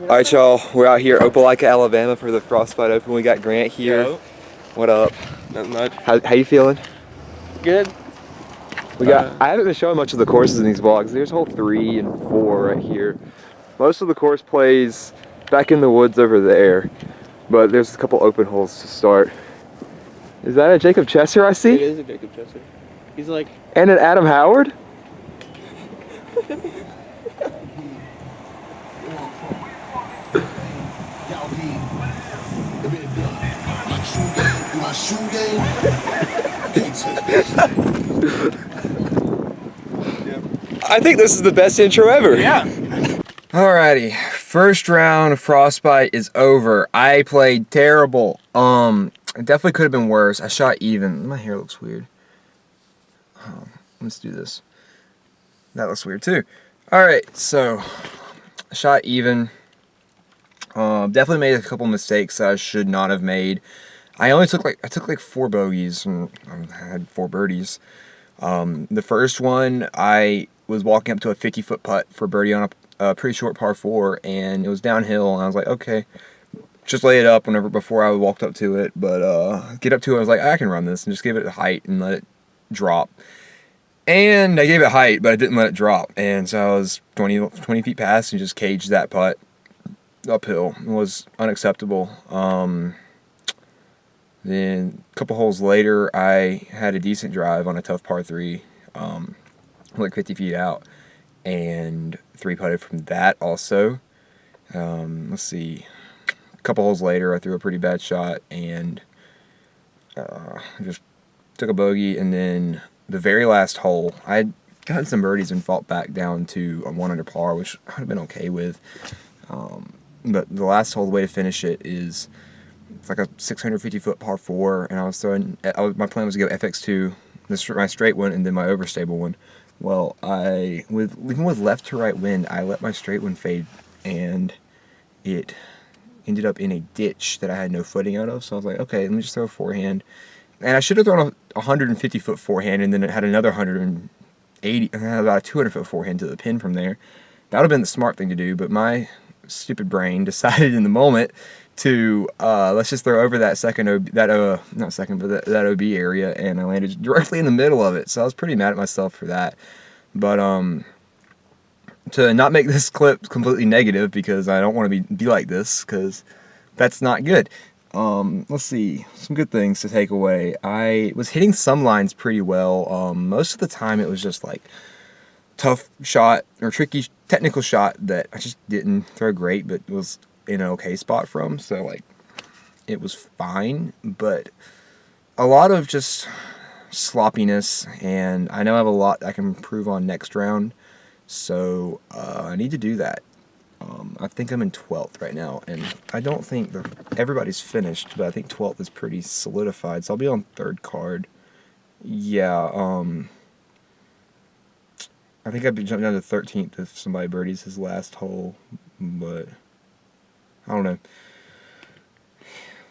Alright, y'all, we're out here Opelika, Alabama for the Frostbite Open. We got Grant here. Yo. What up? Nothing much. How you feeling? Good. We got. I haven't been showing much of the courses in these vlogs. There's hole 3 and 4 right here. Most of the course plays back in the woods over there, but there's a couple open holes to start. Is that a Jacob Chesser I see? It is a Jacob Chesser. He's like... And an Adam Howard? I think this is the best intro ever. Yeah. Alrighty, first round of Frostbite is over. I played terrible. It definitely could have been worse. I shot even. My hair looks weird. Let's do this. That looks weird too. Alright, so I shot even. Definitely made a couple mistakes that I should not have made. I took like 4 bogeys and I had 4 birdies. The first one, I was walking up to a 50-foot putt for birdie on a pretty short par 4, and it was downhill, and I was like, okay, just lay it up before I walked up to it, but get up to it, I was like, I can run this, and just give it a height and let it drop. And I gave it height, but I didn't let it drop, and so I was 20 feet past and just caged that putt uphill. It was unacceptable. Then a couple holes later, I had a decent drive on a tough par 3, like 50 feet out, and 3-putted from that also. Let's see, a couple holes later, I threw a pretty bad shot and just took a bogey, and then the very last hole, I had gotten some birdies and fought back down to a 1 under par, which I would have been okay with. But the last hole, the way to finish it is it's like a 650-foot par 4, and I was throwing. My plan was to go FX2, my straight one, and then my overstable one. Well, even with left to right wind, I let my straight one fade, and it ended up in a ditch that I had no footing out of. So I was like, okay, let me just throw a forehand, and I should have thrown a 150-foot forehand, and then it had another 180, and had about a 200-foot forehand to the pin from there. That would have been the smart thing to do, but my stupid brain decided in the moment to let's just throw over that that OB area, and I landed directly in the middle of it. So I was pretty mad at myself for that. But to not make this clip completely negative, because I don't want to be like this, because that's not good. Let's see, some good things to take away. I was hitting some lines pretty well. Most of the time it was just like tough shot or tricky technical shot that I just didn't throw great, but was in an okay spot from. So like it was fine, but a lot of just sloppiness, and I know I have a lot I can improve on next round, so I need to do that. I think I'm in 12th right now, and I don't think everybody's finished, but I think 12th is pretty solidified, so I'll be on 3rd card. Yeah, I think I'd be jumping down to 13th if somebody birdies his last hole, but I don't know.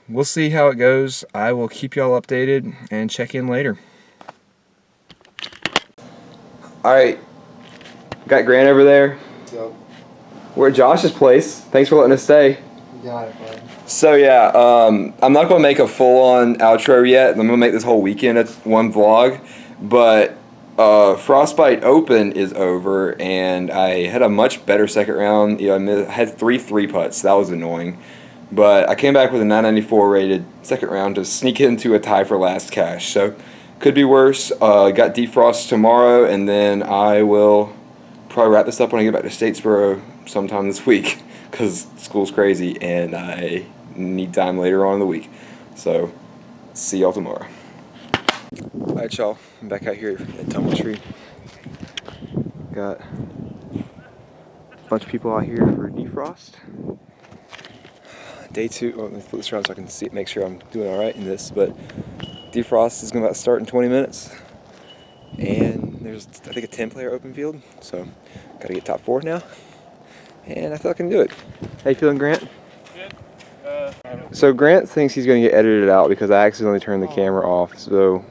We'll see how it goes. I will keep y'all updated and check in later. Alright, got Grant over there. Yep. We're at Josh's place. Thanks for letting us stay. Got it, bud. So yeah, I'm not going to make a full-on outro yet. I'm going to make this whole weekend one vlog, but Frostbite Open is over, and I had a much better second round. You know, I had 3 putts. That was annoying, but I came back with a 994 rated second round to sneak into a tie for last cash. So could be worse. Got Defrost tomorrow, and then I will probably wrap this up when I get back to Statesboro sometime this week, because school's crazy and I need time later on in the week. So see y'all tomorrow. Alright, y'all, I'm back out here at Tumbletree. Got a bunch of people out here for Defrost. Day 2, well, let me flip this around so I can see it, make sure I'm doing alright in this, but Defrost is going to start in 20 minutes. And there's, I think, a 10-player open field, so got to get top 4 now. And I feel I can do it. How you feeling, Grant? Good. So Grant thinks he's going to get edited out because I accidentally turned the camera off, so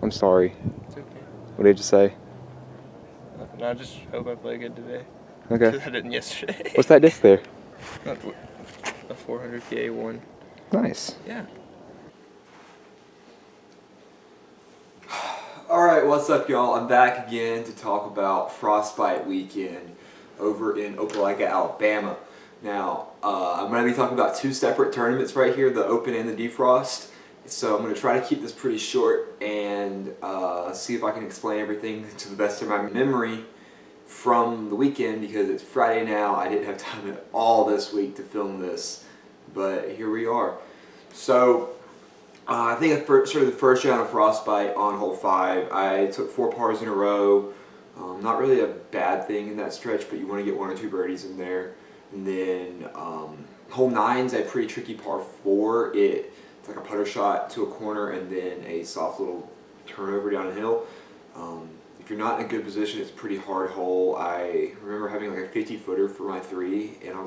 I'm sorry. It's okay. What did you say? Nothing. I just hope I play good today. Okay. I didn't yesterday. What's that disc there? Not a 400K one. Nice. Yeah. Alright, what's up y'all? I'm back again to talk about Frostbite weekend over in Opelika, Alabama. Now, I'm going to be talking about two separate tournaments right here, the Open and the Defrost. So I'm going to try to keep this pretty short and see if I can explain everything to the best of my memory from the weekend, because it's Friday now. I didn't have time at all this week to film this, but here we are. So I think I started the first round of Frostbite on hole 5. I took 4 pars in a row. Not really a bad thing in that stretch, but you want to get 1 or 2 birdies in there. And then hole 9's a pretty tricky par 4. It's like a putter shot to a corner and then a soft little turnover down a hill. If you're not in a good position, it's a pretty hard hole. I remember having like a 50-footer for my 3, and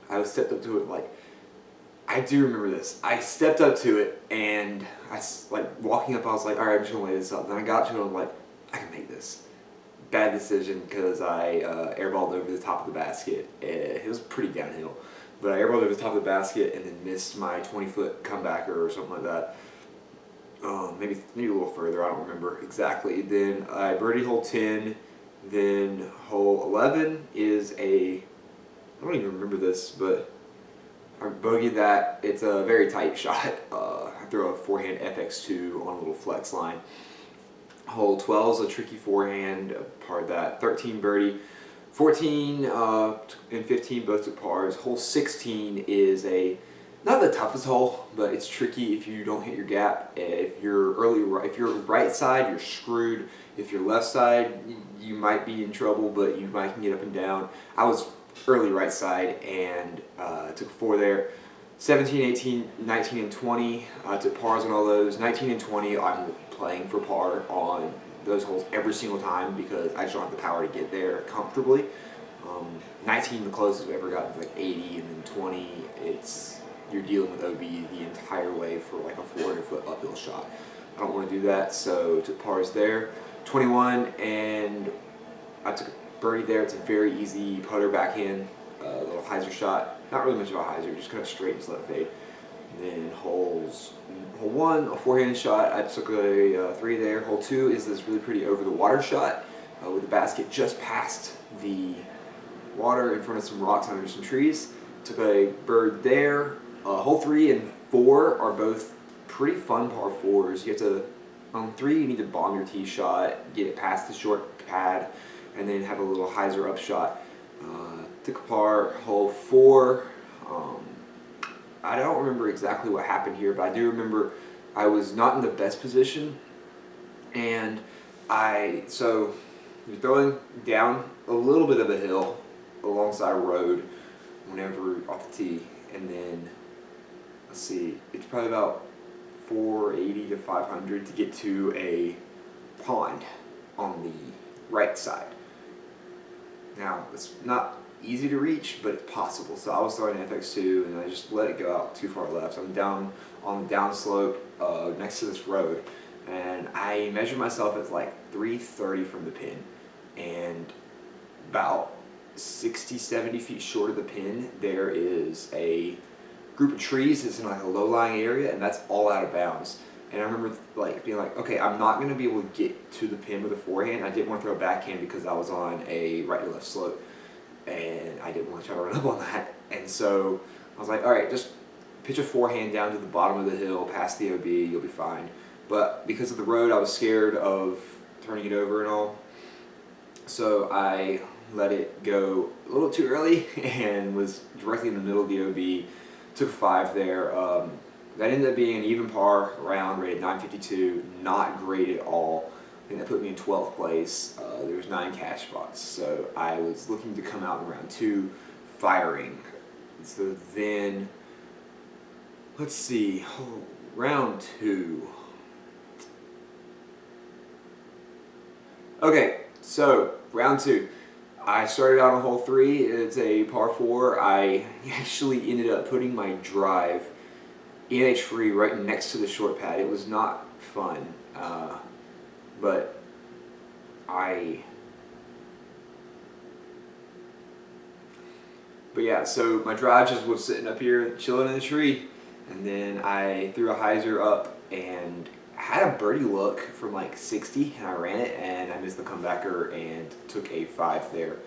I stepped up to it like, I do remember this. I stepped up to it, and walking up, I was like, all right, I'm just gonna lay this up. Then I got to it, and I'm like, I can make this. Bad decision, because I airballed over the top of the basket. It was pretty downhill, but I airballed over the top of the basket and then missed my 20-foot comebacker or something like that. Maybe a little further, I don't remember exactly. Then I birdied hole 10, then hole 11 is I don't even remember this, but I bogeyed that. It's a very tight shot. I throw a forehand FX2 on a little flex line. Hole 12 is a tricky forehand, par that. 13 birdie. 14 and 15 both took pars. Hole 16 is not the toughest hole, but it's tricky if you don't hit your gap. If you're right side, you're screwed. If you're left side, you might be in trouble, but you might can get up and down. I was early right side and took 4 there. 17, 18, 19, and 20. Took pars on all those. 19 and 20, I'm playing for par on those holes every single time because I just don't have the power to get there comfortably. 19, the closest I've ever gotten is like 80, and then 20, you're dealing with OB the entire way for like a 400-foot uphill shot. I don't want to do that, so took pars there. 21, and I took a birdie there. It's a very easy putter backhand, little hyzer shot. Not really much of a hyzer, just kind of straight and just let it fade. And then hole 1, a forehand shot. I took a 3 there. Hole 2 is this really pretty over the water shot with the basket just past the water in front of some rocks under some trees. Took a bird there. Hole 3 and 4 are both pretty fun par 4s. You have to, on 3 you need to bomb your tee shot, get it past the short pad, and then have a little hyzer up shot. Took a par. Hole 4. I don't remember exactly what happened here, but I do remember I was not in the best position, and so you're throwing down a little bit of a hill alongside a road whenever off the tee, and then let's see, it's probably about 480 to 500 to get to a pond on the right side. Now, it's not easy to reach, but it's possible. So I was throwing an FX2, and I just let it go out too far left. So I'm down on the downslope next to this road, and I measured myself at like 330 from the pin, and about 60, 70 feet short of the pin, there is a group of trees. It's in like a low-lying area, and that's all out of bounds. And I remember being like, okay, I'm not going to be able to get to the pin with a forehand. I didn't want to throw a backhand because I was on a right to left slope, and I didn't want to try to run up on that. And so I was like, all right, just pitch a forehand down to the bottom of the hill, past the OB, you'll be fine. But because of the road, I was scared of turning it over and all. So I let it go a little too early and was directly in the middle of the OB. Took 5 there. That ended up being an even par round, rated 952, not great at all. I think that put me in 12th place. There was 9 cash spots, so I was looking to come out in round 2 firing. So then, let's see, round 2. Okay, so round 2. I started out on hole 3. It's a par 4. I actually ended up putting my drive in a tree right next to the short pad. It was not fun, but But yeah, so my drive just was sitting up here chilling in the tree, and then I threw a hyzer up and had a birdie look from like 60, and I ran it, and I missed the comebacker and took a 5 there.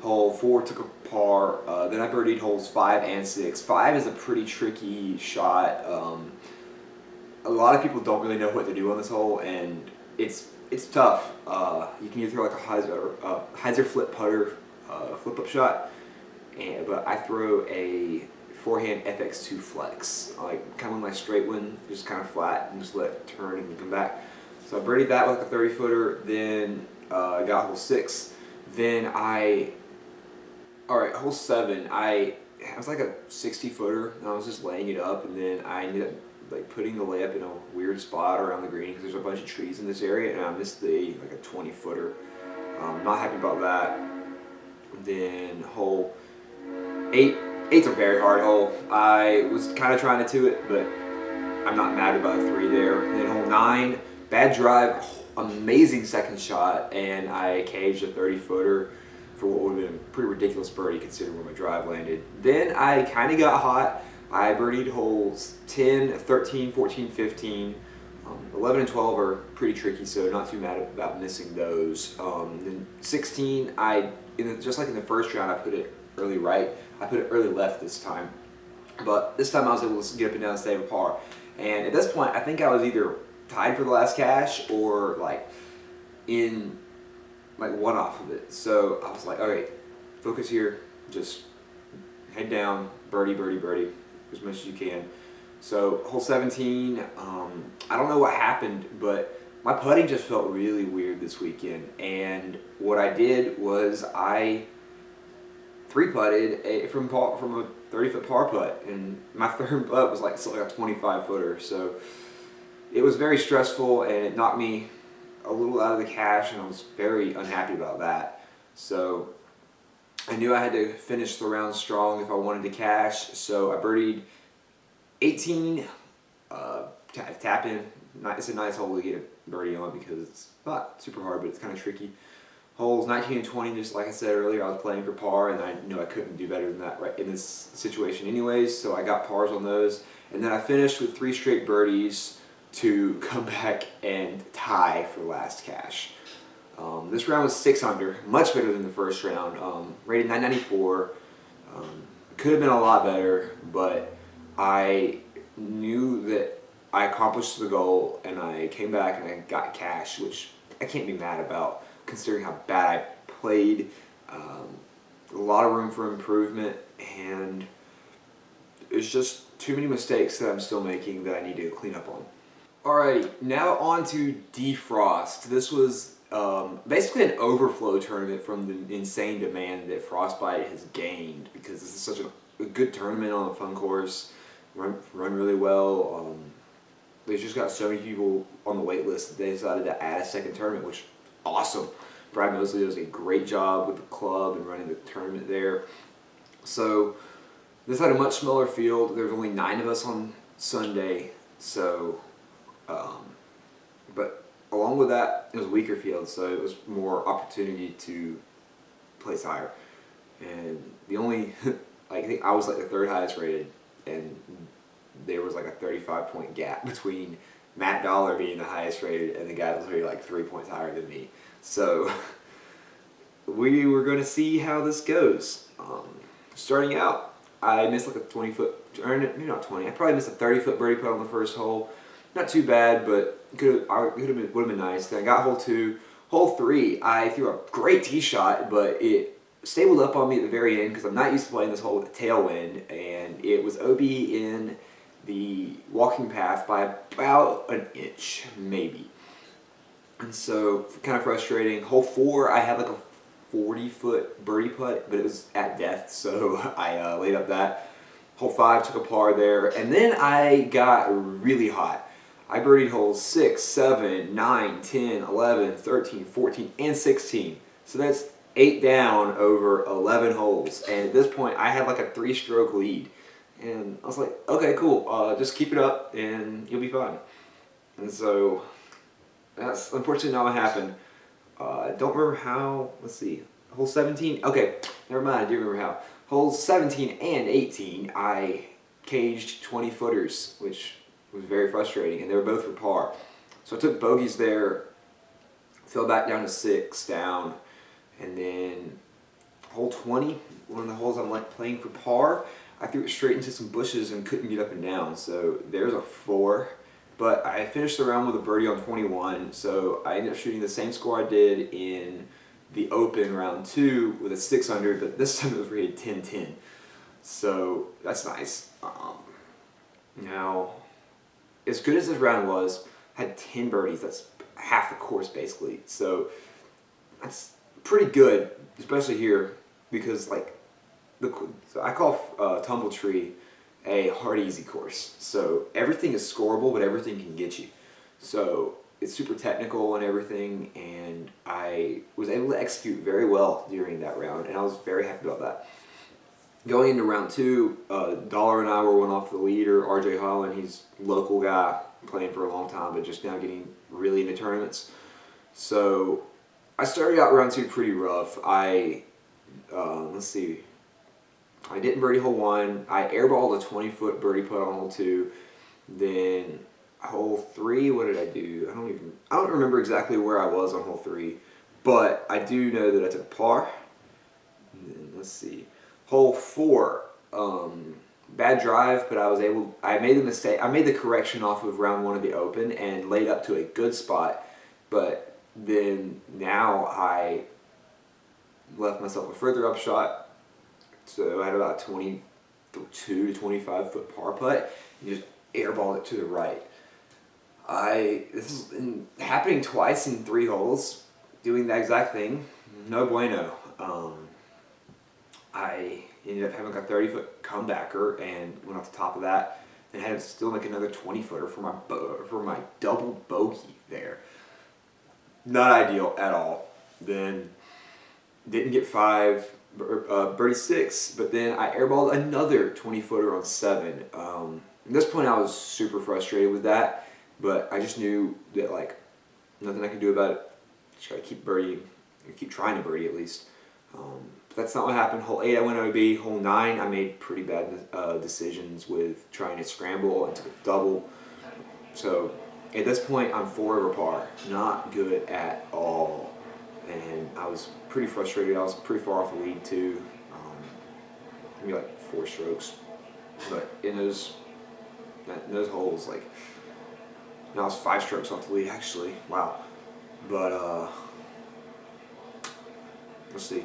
Hole 4 took a par. Then I birdied holes 5 and 6. 5 is a pretty tricky shot. A lot of people don't really know what to do on this hole, and it's tough. You can either throw like a hyzer flip putter, flip up shot, but I throw a forehand FX2 flex, like kind of my straight one, just kind of flat and just let it turn and come back. So I birdied that with like a 30 footer. Then I got hole 6. Then hole 7, I was like a 60 footer, and I was just laying it up, and then I ended up like putting the layup in a weird spot around the green because there's a bunch of trees in this area, and I missed like a 20 footer. Not happy about that. Then hole 8, 8's a very hard hole. I was kind of trying to two it, but I'm not mad about a 3 there. And then hole 9, bad drive, amazing second shot, and I caged a 30 footer for what would have been a pretty ridiculous birdie considering where my drive landed. Then I kind of got hot. I birdied holes 10, 13, 14, 15. 11 and 12 are pretty tricky, so not too mad about missing those. Then 16, just like in the first round, I put it early right. I put it early left this time. But this time I was able to get up and down and save a par. And at this point, I think I was either tied for the last cash or like in like one off of it. So I was like, all right, focus here, just head down, birdie, birdie, birdie, as much as you can. So hole 17, I don't know what happened, but my putting just felt really weird this weekend. And what I did was I 3-putted from a 30-foot par putt, and my third putt was like still like a 25 footer. So it was very stressful, and it knocked me a little out of the cash, and I was very unhappy about that. So I knew I had to finish the round strong if I wanted to cash. So I birdied 18, tap in. It's a nice hole to get a birdie on because it's not super hard, but it's kind of tricky. Holes 19 and 20, just like I said earlier, I was playing for par, and I knew I couldn't do better than that right in this situation anyways, so I got pars on those. And then I finished with 3 straight birdies to come back and tie for last cash. This round was 6 under, much better than the first round. Rated 994. Could have been a lot better, but I knew that I accomplished the goal, and I came back and I got cash, which I can't be mad about considering how bad I played. A lot of room for improvement, and it's just too many mistakes that I'm still making that I need to clean up on. Alrighty, now on to Defrost. This was basically an overflow tournament from the insane demand that Frostbite has gained, because this is such a good tournament on a fun course, run really well. They've just got so many people on the wait list that they decided to add a second tournament, which is awesome. Brad Mosley does a great job with the club and running the tournament there. So this had a much smaller field. There's only 9 of us on Sunday, so but along with that, it was a weaker field, so it was more opportunity to place higher. And the only, I think I was like the 3rd highest rated, and there was like a 35-point gap between Matt Dollar being the highest rated and the guy that was already like 3 points higher than me. So we were going to see how this goes. Starting out, I missed like a 20-foot, or maybe not 20, I probably missed a 30-foot birdie putt on the first hole. Not too bad, but would have been nice. Then I got hole 2. Hole 3, I threw a great tee shot, but it stabled up on me at the very end because I'm not used to playing this hole with a tailwind, and it was OB in the walking path by about an inch, maybe. And so, kind of frustrating. Hole 4, I had like a 40-foot birdie putt, but it was at death, so I laid up that. Hole 5, took a par there, and then I got really hot. I birdied holes 6, 7, 9, 10, 11, 13, 14, and 16. So that's 8 down over 11 holes. And at this point, I had like a 3-stroke lead. And I was like, okay, cool. Just keep it up and you'll be fine. And so that's unfortunately not what happened. I don't remember how. Let's see. Hole 17. Okay, never mind. I do remember how. Holes 17 and 18, I caged 20 footers, which was very frustrating, and they were both for par. So I took bogeys there, fell back down to 6 down, and then hole 20, one of the holes I'm playing for par, I threw it straight into some bushes and couldn't get up and down. So there's a 4. But I finished the round with a birdie on 21, so I ended up shooting the same score I did in the Open round 2 with a 6 under, but this time it was rated 10-10. So that's nice. Now, as good as this round was, I had 10 birdies. That's half the course basically. So that's pretty good, especially here, because like so I call Tumbletree a hard easy course. So everything is scoreable, but everything can get you. So it's super technical and everything, and I was able to execute very well during that round, and I was very happy about that. Going into round 2, Dollar and I were one off the leader. RJ Holland, he's a local guy, playing for a long time, but just now getting really into tournaments. So I started out round 2 pretty rough. Let's see. I didn't birdie hole 1. I airballed a 20-foot birdie putt on hole 2. Then hole 3, what did I do? I don't remember exactly where I was on hole 3, but I do know that I took par. And then, let's see. Hole 4, bad drive, but I made the mistake. I made the correction off of round 1 of the Open and laid up to a good spot, but then now I left myself a further up shot. So I had about 22 to 25 foot par putt and just airballed it to the right. This has been happening twice in 3 holes, doing that exact thing. No bueno. I ended up having a 30-foot comebacker and went off the top of that, and had to still make another 20-footer for my double bogey there. Not ideal at all. Then didn't get 5. Birdie 6, but then I airballed another 20-footer on 7. At this point I was super frustrated with that, but I just knew that like nothing I could do about it. Just gotta keep birdieing, or keep trying to birdie at least. But that's not what happened. Hole 8 I went OB. Hole 9 I made pretty bad decisions with trying to scramble and took a double. So at this point I'm 4 over par. Not good at all. And I was pretty frustrated. I was pretty far off the lead too, maybe like 4 strokes. But in those holes, like, no, I was 5 strokes off the lead actually. Wow. But let's see.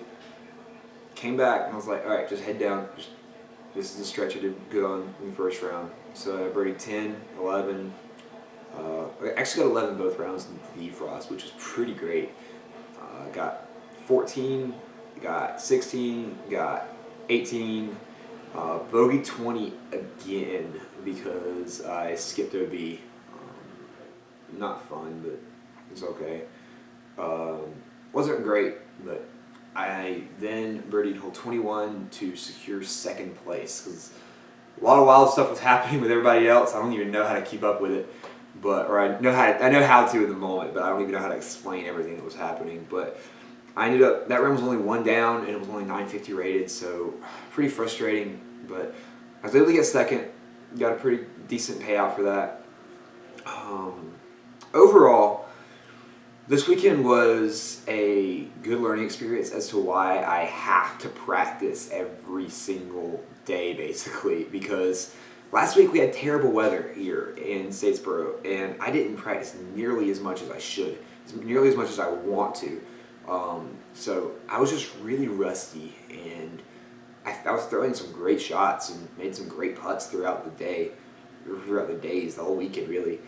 Came back and I was like, all right, just head down. This is the stretch I did good on in the first round. So I birdied 10, 11. I actually got 11 both rounds in Defrost, which was pretty great. Got 14, got 16, got 18, bogey 20 again because I skipped OB. Not fun, but it's okay. Wasn't great, but I then birdied hole 21 to secure 2nd place because a lot of wild stuff was happening with everybody else. I don't even know how to keep up with it. I know how to in the moment, but I don't even know how to explain everything that was happening. But I ended up, that round was only 1 down and it was only 950 rated, so pretty frustrating. But I was able to get 2nd, got a pretty decent payout for that. Overall, this weekend was a good learning experience as to why I have to practice every single day, basically, because last week we had terrible weather here in Statesboro, and I didn't practice nearly as much as I should, nearly as much as I want to. So I was just really rusty, and I was throwing some great shots and made some great putts throughout the day, throughout the days, the whole weekend really.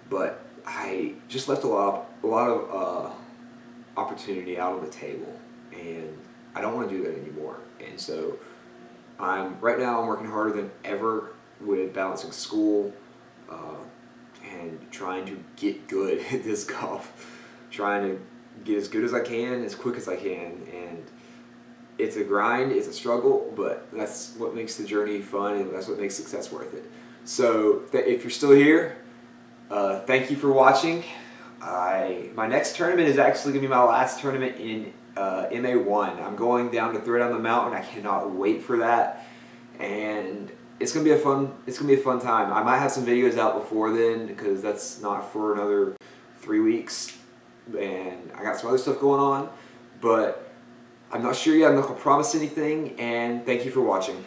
But I just left a lot of opportunity out on the table, and I don't want to do that anymore. And so right now I'm working harder than ever with balancing school and trying to get good at this golf, trying to get as good as I can, as quick as I can. And it's a grind, it's a struggle, but that's what makes the journey fun, and that's what makes success worth it. So if you're still here, thank you for watching. My next tournament is actually going to be my last tournament in MA1. I'm going down to Throwdown the Mountain. I cannot wait for that, and it's gonna be a fun time. I might have some videos out before then because that's not for another 3 weeks, and I got some other stuff going on, but I'm not sure yet. I'm not gonna promise anything, and thank you for watching.